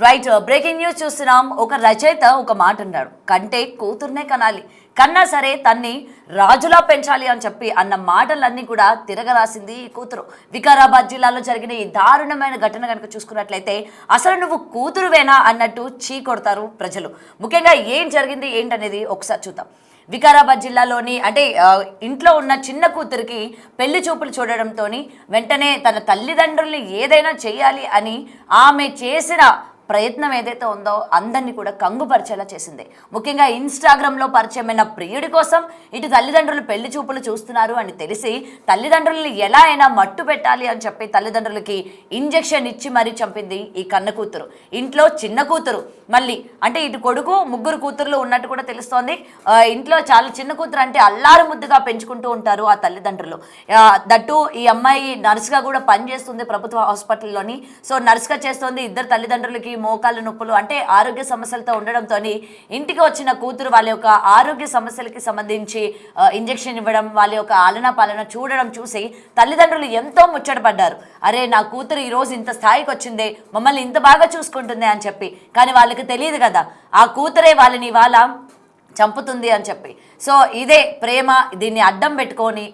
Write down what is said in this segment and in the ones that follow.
Right breaking news చూస్తున్నాం. ఒక రచయిత ఒక మాట అన్నాడు, కంటే కూతుర్నే కనాలి, కన్నా సరే తన్ని రాజులా పెంచాలి అని చెప్పి అన్న మాటలన్నీ కూడా తిరగరాసింది ఈ కూతురు. వికారాబాద్ జిల్లాలో జరిగిన ఈ దారుణమైన ఘటన కనుక చూసుకున్నట్లయితే అసలు నువ్వు కూతురువేనా అన్నట్టు చీ కొడతారు ప్రజలు. ముఖ్యంగా ఏం జరిగింది ఏంటనేది ఒకసారి చూద్దాం. వికారాబాద్ జిల్లాలోని ఇంట్లో ఉన్న చిన్న కూతురికి పెళ్లి చూపులు చూడడంతో వెంటనే తన తల్లిదండ్రుల్ని ఏదైనా చేయాలి అని ఆమె చేసిన ప్రయత్నం ఏదైతే ఉందో అందరినీ కూడా కంగుపరిచేలా చేసింది. ముఖ్యంగా ఇన్స్టాగ్రామ్లో పరిచయమైన ప్రియుడి కోసం ఇటు తల్లిదండ్రులు పెళ్లి చూపులు చూస్తున్నారు అని తెలిసి తల్లిదండ్రుల్ని ఎలా అయినా మట్టు పెట్టాలి అని చెప్పి తల్లిదండ్రులకి ఇంజెక్షన్ ఇచ్చి మరీ చంపింది ఈ కన్న కూతురు. ఇంట్లో చిన్న కూతురు, మళ్ళీ అంటే ఇటు కొడుకు ముగ్గురు కూతుర్లు ఉన్నట్టు కూడా తెలుస్తోంది. ఇంట్లో చాలా చిన్న కూతురు అంటే అల్లారు ముద్దుగా పెంచుకుంటూ ఉంటారు ఆ తల్లిదండ్రులు. దట్టు ఈ అమ్మాయి నర్సుగా కూడా పనిచేస్తుంది ప్రభుత్వ హాస్పిటల్లోని. సో నర్సుగా చేస్తోంది. ఇద్దరు తల్లిదండ్రులకి మోకాళ్ళ నొప్పులు అంటే ఆరోగ్య సమస్యలతో ఉండడంతో ఇంటికి వచ్చిన కూతురు వాళ్ళ యొక్క ఆరోగ్య సమస్యలకి సంబంధించి ఇంజెక్షన్ ఇవ్వడం, వాళ్ళ యొక్క ఆలనా పాలన చూడడం చూసి తల్లిదండ్రులు ఎంతో ముచ్చటపడ్డారు. అరే నా కూతురు ఈరోజు ఇంత స్థాయికి వచ్చిందే, మమ్మల్ని ఇంత బాగా చూసుకుంటుంది అని చెప్పి. కానీ వాళ్ళకి తెలియదు కదా ఆ కూతురే వాళ్ళని వాళ్ళ చంపుతుంది అని చెప్పి. సో ఇదే ప్రేమ, దీన్ని అడ్డం పెట్టుకొని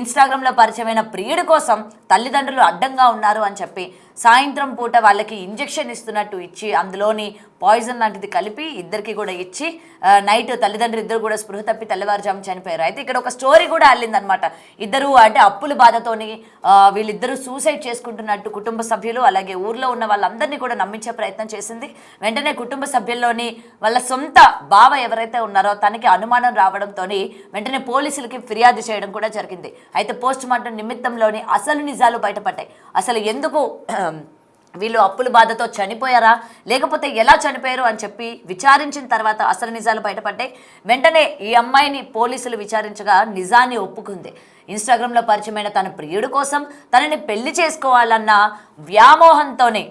ఇన్స్టాగ్రామ్లో పరిచయమైన ప్రియుడి కోసం తల్లిదండ్రులు అడ్డంగా ఉన్నారు అని చెప్పి సాయంత్రం పూట వాళ్ళకి ఇంజెక్షన్ ఇస్తున్నట్టు ఇచ్చి అందులోని పాయిజన్ లాంటిది కలిపి ఇద్దరికి కూడా ఇచ్చి నైట్ తల్లిదండ్రులు ఇద్దరు కూడా స్పృహ తప్పి తెల్లవారుజాము చనిపోయారు. అయితే ఇక్కడ ఒక స్టోరీ కూడా అల్లిందనమాట. ఇద్దరు అంటే అప్పుల బాధతోని వీళ్ళిద్దరూ సూసైడ్ చేసుకుంటున్నట్టు కుటుంబ సభ్యులు అలాగే ఊర్లో ఉన్న వాళ్ళందరినీ కూడా నమ్మించే ప్రయత్నం చేసింది. వెంటనే కుటుంబ సభ్యుల్లోని వాళ్ళ సొంత బావ ఎవరైతే ఉన్నారో తనకి అనుమానం రావడంతో వెంటనే పోలీసులకి ఫిర్యాదు చేయడం కూడా జరిగింది. అయితే పోస్ట్ మార్టం నిమిత్తంలోని అసలు నిజాలు బయటపడ్డాయి. అసలు ఎందుకు వీళ్ళు అప్పుల బాధతో చనిపోయారా లేకపోతే ఎలా చనిపోయారు అని చెప్పి విచారించిన తర్వాత అసలు నిజాలు బయటపడ్డాయి. వెంటనే ఈ అమ్మాయిని పోలీసులు విచారించగా నిజాన్ని ఒప్పుకుంది. ఇన్స్టాగ్రామ్లో పరిచయమైన తన ప్రియుడి కోసం తనని పెళ్లి చేసుకోవాలన్న వ్యామోహంతోనే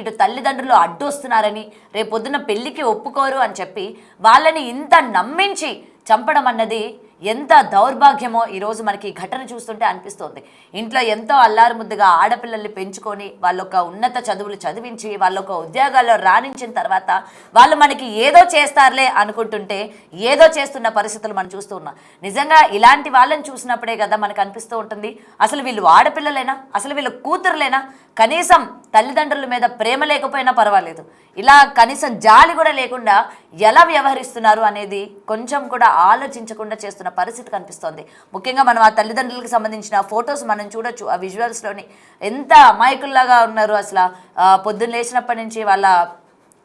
ఇటు తల్లిదండ్రులు అడ్డొస్తున్నారని, రేపొద్దున పెళ్లికి ఒప్పుకోరు అని చెప్పి వాళ్ళని ఇంత నమ్మించి చంపడం అన్నది ఎంత దౌర్భాగ్యమో ఈరోజు మనకి ఈ ఘటన చూస్తుంటే అనిపిస్తోంది. ఇంట్లో ఎంతో అల్లారు ముద్దుగా ఆడపిల్లల్ని పెంచుకొని వాళ్ళొక ఉన్నత చదువులు చదివించి వాళ్ళొక ఉద్యోగాల్లో రాణించిన తర్వాత వాళ్ళు మనకి ఏదో చేస్తారులే అనుకుంటుంటే ఏదో చేస్తున్న పరిస్థితులు మనం చూస్తూ ఉన్నాం. నిజంగా ఇలాంటి వాళ్ళని చూసినప్పుడే కదా మనకు అనిపిస్తూ ఉంటుంది, అసలు వీళ్ళు ఆడపిల్లలేనా, అసలు వీళ్ళు కూతురులేనా, కనీసం తల్లిదండ్రుల మీద ప్రేమ లేకపోయినా పర్వాలేదు, ఇలా కనీసం జాలి కూడా లేకుండా ఎలా వ్యవహరిస్తున్నారు అనేది కొంచెం కూడా ఆలోచించకుండా చేస్తున్న పరిస్థితి కనిపిస్తోంది. ముఖ్యంగా మనం ఆ తల్లిదండ్రులకు సంబంధించిన ఫొటోస్ మనం చూడొచ్చు. ఆ విజువల్స్లోని ఎంత అమాయకుల్లాగా ఉన్నారు. అసలు పొద్దున్న లేచినప్పటి నుంచి వాళ్ళ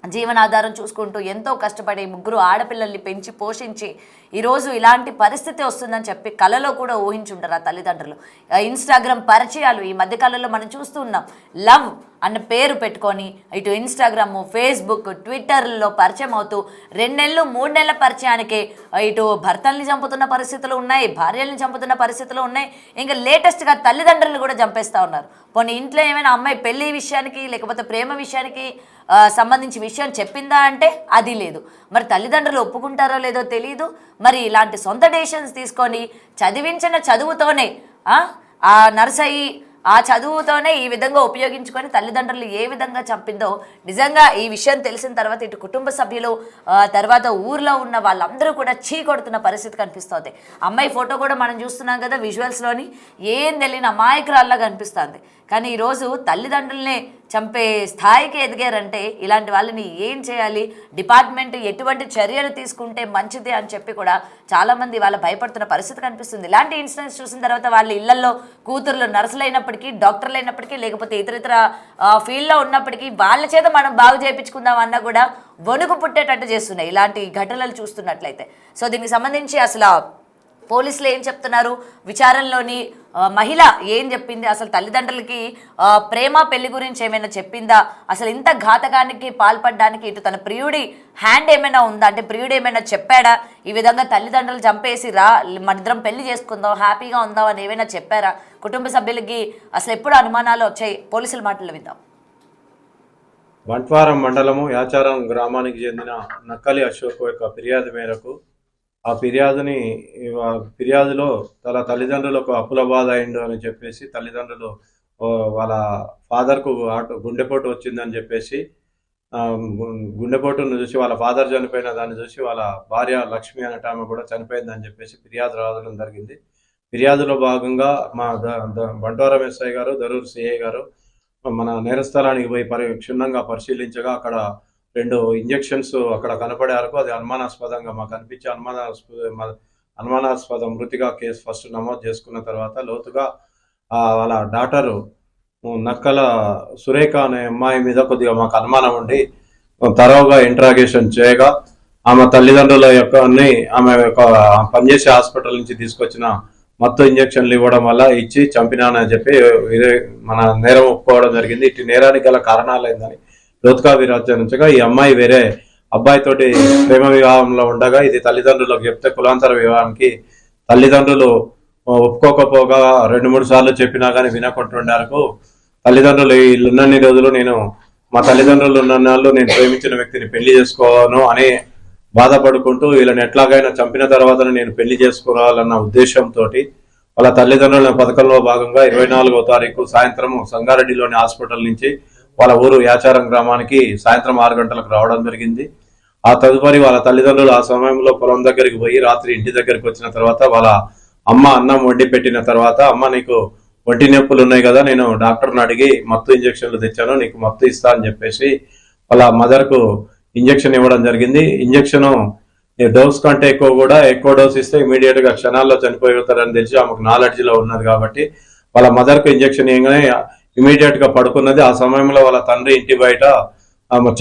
జీవనాధారం చూసుకుంటూ ఎంతో కష్టపడి ముగ్గురు ఆడపిల్లల్ని పెంచి పోషించి ఈరోజు ఇలాంటి పరిస్థితి వస్తుందని చెప్పి కలలో కూడా ఊహించుంటారు ఆ తల్లిదండ్రులు. ఇన్స్టాగ్రామ్ పరిచయాలు ఈ మధ్యకాలంలో మనం చూస్తూ ఉన్నాం. లవ్ అన్న పేరు పెట్టుకొని ఇటు ఇన్స్టాగ్రామ్, ఫేస్బుక్, ట్విట్టర్లో పరిచయం అవుతూ 2 నెలలు 3 నెలల పరిచయానికి ఇటు భర్తల్ని చంపుతున్న పరిస్థితులు ఉన్నాయి, భార్యల్ని చంపుతున్న పరిస్థితులు ఉన్నాయి, ఇంకా లేటెస్ట్గా తల్లిదండ్రులను కూడా చంపేస్తూ ఉన్నారు. పోనీ ఇంట్లో ఏమైనా అమ్మాయి పెళ్లి విషయానికి లేకపోతే ప్రేమ విషయానికి సంబంధించి విషయం చెప్పిందా అంటే అది లేదు. మరి తల్లిదండ్రులు ఒప్పుకుంటారో లేదో తెలియదు. మరి ఇలాంటి సొంత డెసిషన్స్ తీసుకొని చదివించిన చదువుతోనే ఆ నర్సయ్యి ఆ చదువుతోనే ఈ విధంగా ఉపయోగించుకొని తల్లిదండ్రులు ఏ విధంగా చంపిందో నిజంగా ఈ విషయం తెలిసిన తర్వాత ఇటు కుటుంబ సభ్యులు తర్వాత ఊర్లో ఉన్న వాళ్ళందరూ కూడా చీ కొడుతున్న పరిస్థితి కనిపిస్తుంది. అమ్మాయి ఫోటో కూడా మనం చూస్తున్నాం కదా విజువల్స్లోని, ఏం తెలియని అమాయకురాల్లాగా కనిపిస్తుంది. కానీ ఈరోజు తల్లిదండ్రులనే చంపే స్థాయికి ఎదిగారంటే ఇలాంటి వాళ్ళని ఏం చేయాలి, డిపార్ట్మెంట్ ఎటువంటి చర్యలు తీసుకుంటే మంచిది అని చెప్పి కూడా చాలామంది వాళ్ళ భయపడుతున్న పరిస్థితి కనిపిస్తుంది. ఇలాంటి ఇన్సిడెంట్స్ చూసిన తర్వాత వాళ్ళ ఇళ్లలో కూతుర్లు నర్సులు అయినప్పటికీ, డాక్టర్లు అయినప్పటికీ, లేకపోతే ఇతర ఫీల్డ్లో ఉన్నప్పటికీ వాళ్ళ చేత మనం బాగు చేయించుకుందాం అన్నా కూడా వణుకు పుట్టేటట్టు చేస్తున్నాయి ఇలాంటి ఘటనలు చూస్తున్నట్లయితే. సో దీనికి సంబంధించి అసలు పోలీసులు ఏం చెప్తున్నారు, విచారణలోని మహిళ ఏం చెప్పింది, అసలు తల్లిదండ్రులకి ప్రేమ పెళ్లి గురించి ఏమైనా చెప్పిందా, అసలు ఇంత ఘాతకానికి పాల్పడడానికి ఇటు తన ప్రియుడి హ్యాండ్ ఏమైనా ఉందా, అంటే ప్రియుడు ఏమైనా చెప్పాడా, ఈ విధంగా తల్లిదండ్రులు చంపేసి మనిద్దరం పెళ్లి చేసుకుందాం హ్యాపీగా ఉందాం అని ఏమైనా చెప్పారా, కుటుంబ సభ్యులకి అసలు ఎప్పుడు అనుమానాలు వచ్చాయి, పోలీసుల మాటలు విందాం. బంట్వారం మండలము యాచారం గ్రామానికి చెందిన నక్కలి అశోక్ యొక్క ఫిర్యాదు మేరకు ఆ ఫిర్యాదులో తన తల్లిదండ్రులకు అప్పుల బాధ అయిండు అని చెప్పేసి తల్లిదండ్రులు వాళ్ళ ఫాదర్కు గుండెపోటు వచ్చిందని చెప్పేసి గుండెపోటును చూసి వాళ్ళ ఫాదర్ చనిపోయిన దాన్ని చూసి వాళ్ళ భార్య లక్ష్మి అనేట ఆమె కూడా చనిపోయిందని చెప్పేసి ఫిర్యాదు రావడం జరిగింది. ఫిర్యాదులో భాగంగా మా బంటవరం ఎస్ఐ గారు, దరూర్ సిఐ గారు మన నేరస్థలానికి పోయి క్షుణ్ణంగా పరిశీలించగా అక్కడ 2 ఇంజెక్షన్స్ అక్కడ కనపడే వరకు అది అనుమానాస్పదంగా మాకు అనిపించి అనుమానాస్పద మృతిగా కేసు ఫస్ట్ నమోదు చేసుకున్న తర్వాత లోతుగా వాళ్ళ డాటరు నక్కల సురేఖ అనే అమ్మాయి మీద కొద్దిగా మాకు అనుమానం ఉండి తరోగా ఇంట్రాగేషన్ చేయగా ఆమె తల్లిదండ్రుల ఆమె యొక్క పనిచేసే హాస్పిటల్ నుంచి తీసుకొచ్చిన మత్తు ఇంజక్షన్లు ఇవ్వడం వల్ల ఇచ్చి చంపినానని చెప్పి మన నేరం ఒప్పుకోవడం జరిగింది. ఇటు నేరానికి గల కారణాలు ఏందని లోతుగా విరాచరించగా ఈ అమ్మాయి వేరే అబ్బాయితోటి ప్రేమ వివాహంలో ఉండగా ఇది తల్లిదండ్రులకు చెప్తే కులాంతర వివాహానికి తల్లిదండ్రులు ఒప్పుకోకపోగా 2-3 సార్లు చెప్పినా కానీ వినకుంటుండేందుకు తల్లిదండ్రులు వీళ్ళున్నన్ని రోజులు మా తల్లిదండ్రులు ఉన్నన్నాళ్ళు నేను ప్రేమించిన వ్యక్తిని పెళ్లి చేసుకోను అని బాధపడుకుంటూ వీళ్ళని ఎట్లాగైనా చంపిన తర్వాత నేను పెళ్లి చేసుకోవాలన్న ఉద్దేశంతో వాళ్ళ తల్లిదండ్రుల పథకంలో భాగంగా 24వ తారీఖు సాయంత్రం సంగారెడ్డిలోని హాస్పిటల్ నుంచి వాళ్ళ ఊరు యాచారం గ్రామానికి సాయంత్రం 6 గంటలకు రావడం జరిగింది. ఆ తదుపరి వాళ్ళ తల్లిదండ్రులు ఆ సమయంలో పొలం దగ్గరికి పోయి రాత్రి ఇంటి దగ్గరికి వచ్చిన తర్వాత వాళ్ళ అమ్మ అన్నం వండి పెట్టిన తర్వాత, అమ్మ నీకు ఒంటి నొప్పులు ఉన్నాయి కదా, నేను డాక్టర్ని అడిగి మత్తు ఇంజక్షన్లు తెచ్చాను, నీకు మత్తు ఇస్తా అని చెప్పేసి వాళ్ళ మదర్కు ఇంజక్షన్ ఇవ్వడం జరిగింది. ఇంజక్షన్ డోస్ కంటే ఎక్కువ డోస్ ఇస్తే ఇమీడియట్ గా క్షణాల్లో చనిపోతారని తెలిసి ఆమెకు నాలెడ్జ్లో ఉన్నది కాబట్టి వాళ్ళ మదర్కు ఇంజక్షన్ ఇవ్వగానే ఇమీడియట్ గా పడుకున్నది. ఆ సమయంలో వాళ్ళ తండ్రి ఇంటి బయట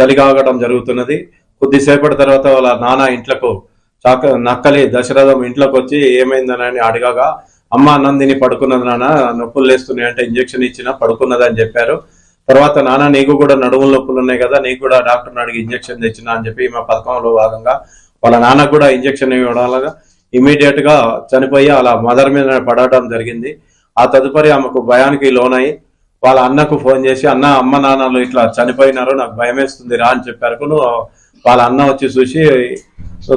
చలి కాగడం జరుగుతున్నది. కొద్దిసేపటి తర్వాత వాళ్ళ నాన్న ఇంట్లకు నక్కలి దశరథం ఇంట్లోకి వచ్చి ఏమైందని అడగగా, అమ్మ నందిని పడుకున్నది నాన్న, నొప్పులు లేస్తున్నాయి అంటే ఇంజక్షన్ ఇచ్చినా పడుకున్నదని చెప్పారు. తర్వాత నాన్న నీకు కూడా నడుముల నొప్పులు ఉన్నాయి కదా, నీకు కూడా డాక్టర్ని అడిగి ఇంజక్షన్ తెచ్చినా అని చెప్పి మా పథకంలో భాగంగా వాళ్ళ నాన్న కూడా ఇంజక్షన్ ఇవ్వడం వల్ల ఇమీడియట్ గా చనిపోయి అలా మదర్ మీద పడటం జరిగింది. ఆ తదుపరి ఆమెకు భయానికి లోనై వాళ్ళ అన్నకు ఫోన్ చేసి, అమ్మ నాన్నలు ఇట్లా చనిపోయినారు, నాకు భయం వేస్తుంది రా అని చెప్పారు. వాళ్ళ అన్న వచ్చి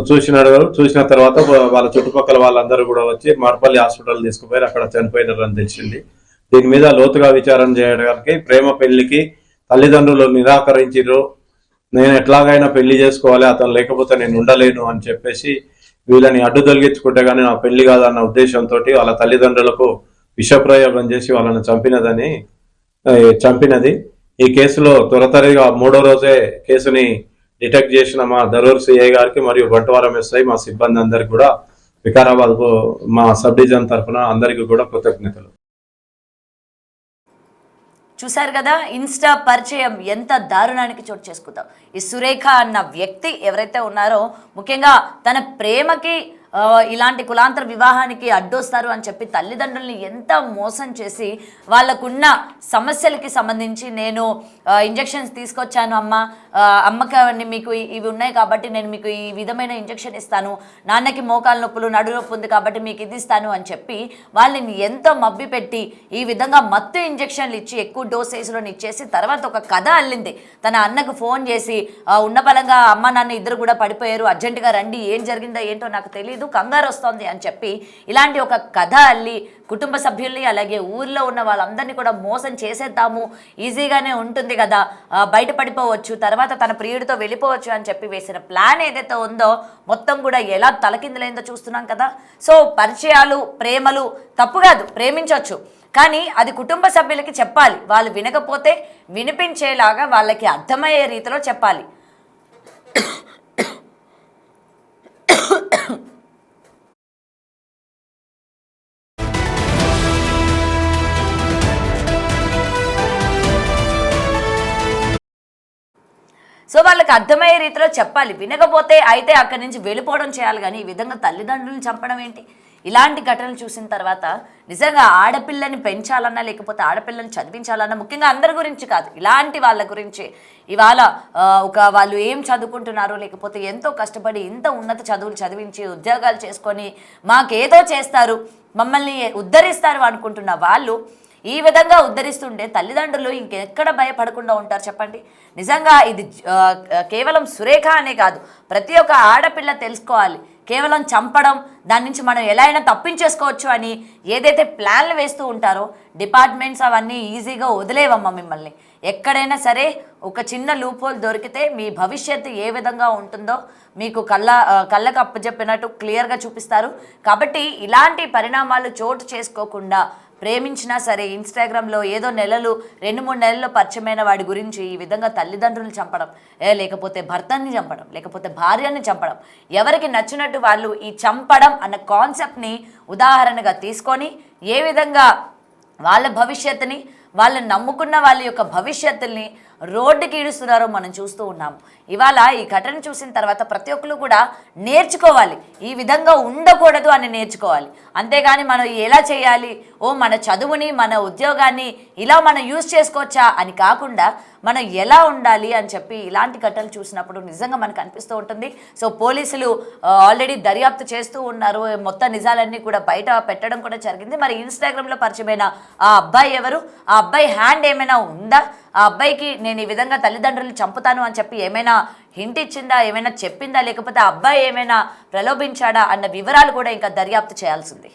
చూసిన తర్వాత వాళ్ళ చుట్టుపక్కల వాళ్ళందరూ కూడా వచ్చి మర్పల్లి హాస్పిటల్ తీసుకుపోయారు. అక్కడ చనిపోయినారు అని తెలిసింది. దీని మీద లోతుగా విచారణ చేయడానికి ప్రేమ పెళ్లికి తల్లిదండ్రులు నిరాకరించారు. నేను ఎట్లాగైనా పెళ్లి చేసుకోవాలి, అతను లేకపోతే నేను ఉండలేను అని చెప్పేసి వీళ్ళని అడ్డు తొలగించుకుంటే గానీ నా పెళ్లి కాదన్న ఉద్దేశంతో వాళ్ళ తల్లిదండ్రులకు విషప్రయోగం చేసి వాళ్ళని చంపినది. ఈ కేసులో త్వరతరిగా 3వ రోజే కేసుని డిటెక్ట్ చేసిన మా దరూర్ సిఐ గారికి మరియు బంటవరం ఎస్ఐ మా సిబ్బంది అందరికి కూడా వికారాబాద్ మా సబ్ డివిజన్ తరఫున అందరికీ కూడా కృతజ్ఞతలు. చూశారు కదా, ఇన్స్టా పరిచయం ఎంత దారుణానికి చోటు చేసుకుంటాం. ఈ సురేఖ అన్న వ్యక్తి ఎవరైతే ఉన్నారో ముఖ్యంగా తన ప్రేమకి ఇలాంటి కులాంతర వివాహానికి అడ్డొస్తారు అని చెప్పి తల్లిదండ్రుల్ని ఎంత మోసం చేసి వాళ్ళకున్న సమస్యలకి సంబంధించి నేను ఇంజెక్షన్స్ తీసుకొచ్చాను అమ్మకి మీకు ఇవి ఉన్నాయి కాబట్టి నేను మీకు ఈ విధమైన ఇంజెక్షన్ ఇస్తాను, నాన్నకి మోకాలు నొప్పులు నడు నొప్పి ఉంది కాబట్టి మీకు ఇది ఇస్తాను అని చెప్పి వాళ్ళని ఎంతో మబ్బి పెట్టి ఈ విధంగా మత్తు ఇంజెక్షన్లు ఇచ్చి ఎక్కువ డోసేజ్లో ఇచ్చేసి తర్వాత ఒక కథ అల్లింది. తన అన్నకు ఫోన్ చేసి ఉన్న బలంగా అమ్మ నాన్న ఇద్దరు కూడా పడిపోయారు, అర్జెంటుగా రండి, ఏం జరిగిందో ఏంటో నాకు తెలియదు, కంగారు వస్తుంది అని చెప్పి ఇలాంటి ఒక కథ అల్లి కుటుంబ సభ్యుల్ని అలాగే ఊర్లో ఉన్న వాళ్ళందరినీ కూడా మోసం చేసేద్దాము, ఈజీగానే ఉంటుంది కదా, బయట పడిపోవచ్చు, తర్వాత తన ప్రియుడితో వెళ్ళిపోవచ్చు అని చెప్పి వేసిన ప్లాన్ ఏదైతే ఉందో మొత్తం కూడా ఎలా తలకిందులైందో చూస్తున్నాం కదా. సో పరిచయాలు ప్రేమలు తప్పు కాదు, ప్రేమించవచ్చు, కానీ అది కుటుంబ సభ్యులకి చెప్పాలి. వాళ్ళు వినకపోతే వినిపించేలాగా వాళ్ళకి అర్థమయ్యే రీతిలో చెప్పాలి. సో వాళ్ళకి అర్థమయ్యే రీతిలో చెప్పాలి. వినకపోతే అయితే అక్కడి నుంచి వెళ్ళిపోవడం చేయాలి, కానీ ఈ విధంగా తల్లిదండ్రులను చంపడం ఏంటి? ఇలాంటి ఘటనలు చూసిన తర్వాత నిజంగా ఆడపిల్లని పెంచాలన్నా లేకపోతే ఆడపిల్లని చదివించాలన్నా, ముఖ్యంగా అందరి గురించి కాదు, ఇలాంటి వాళ్ళ గురించి ఇవాళ వాళ్ళు ఏం చదువుకుంటున్నారో లేకపోతే ఎంతో కష్టపడి ఇంత ఉన్నత చదువులు చదివించి ఉద్యోగాలు చేసుకొని మాకేదో చేస్తారు, మమ్మల్ని ఉద్ధరిస్తారు అనుకుంటున్న వాళ్ళు ఈ విధంగా ఉద్ధరిస్తుంటే తల్లిదండ్రులు ఇంకెక్కడ భయపడకుండా ఉంటారు చెప్పండి. నిజంగా ఇది కేవలం సురేఖ అనే కాదు, ప్రతి ఒక్క ఆడపిల్ల తెలుసుకోవాలి. కేవలం చంపడం, దాని నుంచి మనం ఎలా అయినా తప్పించేసుకోవచ్చు అని ఏదైతే ప్లాన్లు వేస్తూ ఉంటారో డిపార్ట్మెంట్స్ అవన్నీ ఈజీగా వదిలేవమ్మా మిమ్మల్ని. ఎక్కడైనా సరే ఒక చిన్న లూప్ హోల్ దొరికితే మీ భవిష్యత్తు ఏ విధంగా ఉంటుందో మీకు కళ్ళకు అప్పచెప్పినట్టు క్లియర్గా చూపిస్తారు. కాబట్టి ఇలాంటి పరిణామాలు చోటు చేసుకోకుండా ప్రేమించినా సరే ఇన్స్టాగ్రామ్లో ఏదో 2-3 నెలల్లో పరిచయమైన వాడి గురించి ఈ విధంగా తల్లిదండ్రులు చంపడం, లేకపోతే భర్తని చంపడం, లేకపోతే భార్యని చంపడం, ఎవరికి నచ్చినట్టు వాళ్ళు ఈ చంపడం అన్న కాన్సెప్ట్ని ఉదాహరణగా తీసుకొని ఏ విధంగా వాళ్ళ భవిష్యత్తుని, వాళ్ళని నమ్ముకున్న వాళ్ళ యొక్క భవిష్యత్తుల్ని రోడ్డుకి ఈడుస్తున్నారో మనం చూస్తూ ఉన్నాము. ఇవాళ ఈ ఘటన చూసిన తర్వాత ప్రతి ఒక్కరు కూడా నేర్చుకోవాలి, ఈ విధంగా ఉండకూడదు అని నేర్చుకోవాలి. అంతేగాని మనం ఎలా చేయాలి, మన చదువుని మన ఉద్యోగాన్ని ఇలా మనం యూజ్ చేసుకోవచ్చా అని కాకుండా మనం ఎలా ఉండాలి అని చెప్పి ఇలాంటి ఘటనలు చూసినప్పుడు నిజంగా మనకు అనిపిస్తూ ఉంటుంది. సో పోలీసులు ఆల్రెడీ దర్యాప్తు చేస్తూ ఉన్నారు, మొత్తం నిజాలన్నీ కూడా బయట పెట్టడం కూడా జరిగింది. మరి ఇన్స్టాగ్రామ్లో పరిచయమైన ఆ అబ్బాయి ఎవరు, ఆ అబ్బాయి హ్యాండ్ ఏమైనా ఉందా, ఆ అబ్బాయికి నేను ఈ విధంగా తల్లిదండ్రులు చంపుతాను అని చెప్పి ఏమైనా హింట్ ఇచ్చిందా, ఏమైనా చెప్పిందా, లేకపోతే ఆ అబ్బాయి ఏమైనా ప్రలోభించాడా అన్న వివరాలు కూడా ఇంకా దర్యాప్తు చేయాల్సింది.